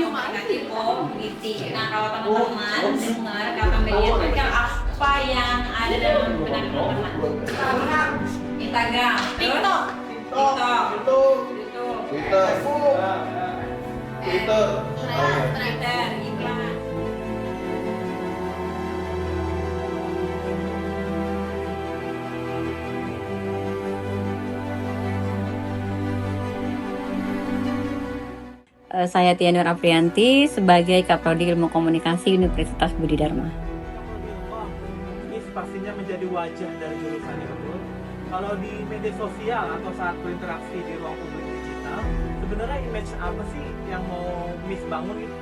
komunikasi community. Nah, kalau teman-teman dengar kata media sosial apa yang ada dalam benak teman-teman? Instagram, TikTok, YouTube, Twitter. Twitter, iklan. Saya Tia Nur Aprianti sebagai Kaprodi Ilmu Komunikasi Universitas Budi Dharma. Ini pastinya menjadi wajah dari jurusan ini, betul. Kalau di media sosial atau saat berinteraksi di ruang publik digital, sebenarnya image apa sih yang mau Miss bangun gitu?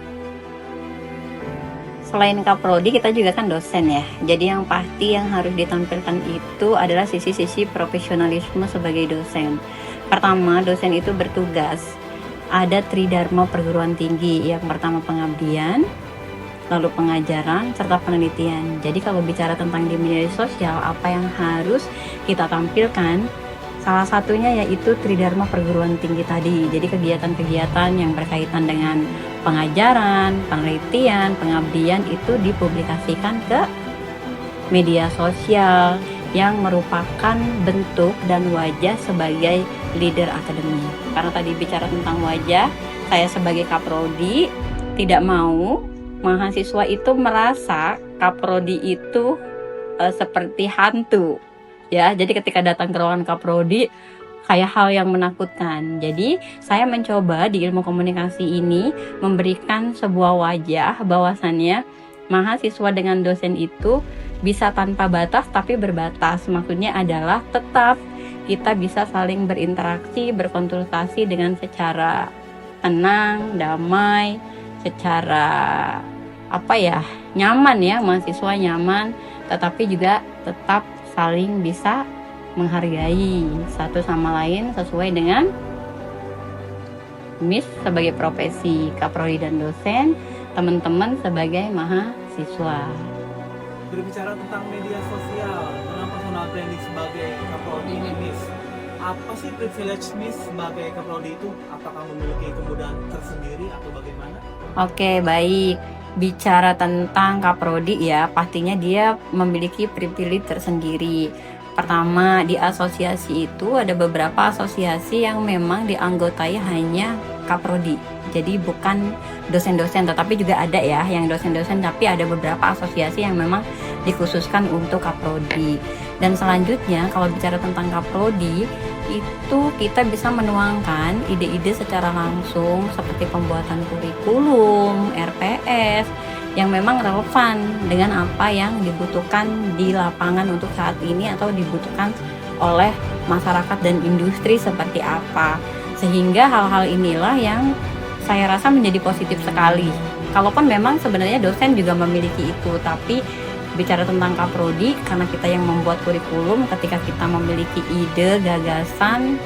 Selain Kaprodi, kita juga kan dosen ya. Jadi yang pasti yang harus ditampilkan itu adalah sisi-sisi profesionalisme sebagai dosen. Pertama, dosen itu bertugas. Ada tridharma perguruan tinggi. Yang pertama pengabdian, lalu pengajaran, serta penelitian. Jadi kalau bicara tentang di media sosial, apa yang harus kita tampilkan? Salah satunya yaitu tridharma perguruan tinggi tadi. Jadi kegiatan-kegiatan yang berkaitan dengan pengajaran, penelitian, pengabdian itu dipublikasikan ke media sosial yang merupakan bentuk dan wajah sebagai leader akademi. Karena tadi bicara tentang wajah, saya sebagai Kaprodi tidak mau mahasiswa itu merasa Kaprodi itu seperti hantu. Ya, jadi ketika datang ke ruangan Kaprodi kayak hal yang menakutkan. Jadi saya mencoba di ilmu komunikasi ini memberikan sebuah wajah bahwasannya mahasiswa dengan dosen itu bisa tanpa batas tapi berbatas. Maksudnya adalah tetap kita bisa saling berinteraksi, berkonsultasi dengan secara tenang, damai, secara nyaman ya, mahasiswa nyaman, tetapi juga tetap saling bisa menghargai satu sama lain sesuai dengan Miss sebagai profesi, Kaprodi dan dosen, teman-teman sebagai mahasiswa. Berbicara tentang media sosial, dengan personal branding sebagai Kaprodi Miss, apa sih privilege Miss sebagai Kaprodi itu? Apakah memiliki kemudahan tersendiri atau bagaimana? Oke, baik. Bicara tentang Kaprodi ya, pastinya dia memiliki privilege tersendiri. Pertama, di asosiasi itu ada beberapa asosiasi yang memang dianggotai hanya Kaprodi. Jadi bukan dosen-dosen, tetapi juga ada ya yang dosen-dosen, tapi ada beberapa asosiasi yang memang dikhususkan untuk Kaprodi. Dan selanjutnya kalau bicara tentang Kaprodi, itu kita bisa menuangkan ide-ide secara langsung seperti pembuatan kurikulum, RPS yang memang relevan dengan apa yang dibutuhkan di lapangan untuk saat ini atau dibutuhkan oleh masyarakat dan industri seperti apa. Sehingga hal-hal inilah yang saya rasa menjadi positif sekali. Kalaupun memang sebenarnya dosen juga memiliki itu, tapi bicara tentang Kaprodi, karena kita yang membuat kurikulum, ketika kita memiliki ide, gagasan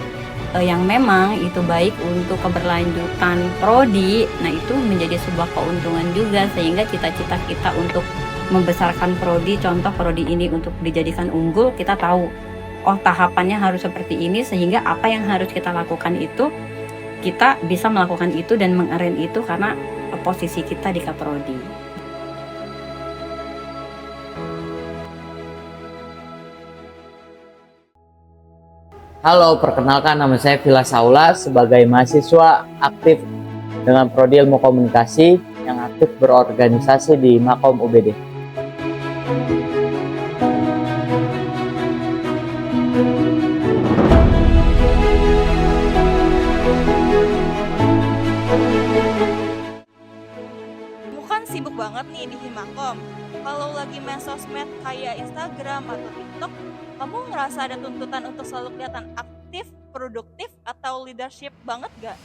yang memang itu baik untuk keberlanjutan prodi, nah itu menjadi sebuah keuntungan juga, sehingga cita-cita kita untuk membesarkan prodi, contoh prodi ini untuk dijadikan unggul, kita tahu, oh tahapannya harus seperti ini, sehingga apa yang harus kita lakukan itu, kita bisa melakukan itu dan mengarrange itu karena posisi kita di Kaprodi. Halo, perkenalkan nama saya Vila Saula sebagai mahasiswa aktif dengan Prodi Ilmu Komunikasi yang aktif berorganisasi di Makom UBD. Kamu kan sibuk banget nih di Himakom. Kalau lagi main sosmed kayak Instagram atau TikTok, kamu ngerasa ada tuntutan untuk selalu kelihatan aktif, produktif, atau leadership banget gak?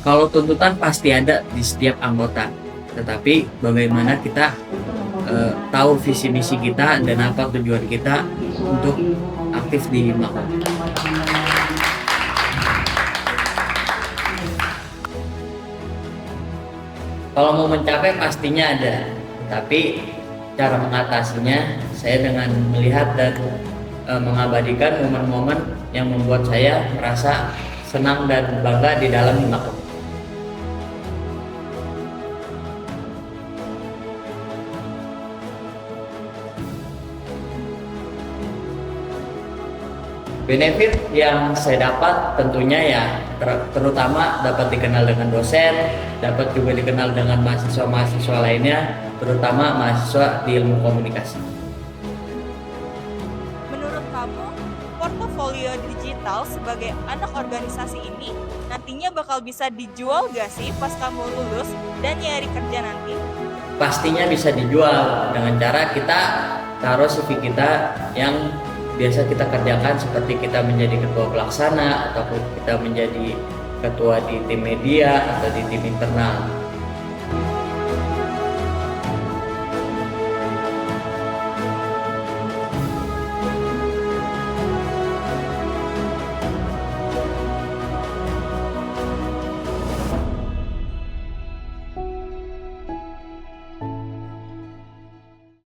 Kalau tuntutan pasti ada di setiap anggota, tetapi bagaimana kita tahu visi misi kita dan apa tujuan kita untuk aktif di Makom. Kalau mau mencapai pastinya ada, tapi cara mengatasinya saya dengan melihat dan mengabadikan momen-momen yang membuat saya merasa senang dan bangga di dalam Himakom. Benefit yang saya dapat tentunya ya terutama dapat dikenal dengan dosen, dapat juga dikenal dengan mahasiswa-mahasiswa lainnya, terutama mahasiswa di ilmu komunikasi. Menurut kamu, portofolio digital sebagai anak organisasi ini nantinya bakal bisa dijual gak sih pas kamu lulus dan nyari kerja nanti? Pastinya bisa dijual dengan cara kita taruh CV kita yang biasa kita kerjakan, seperti kita menjadi ketua pelaksana ataupun kita menjadi ketua di tim media atau di tim internal.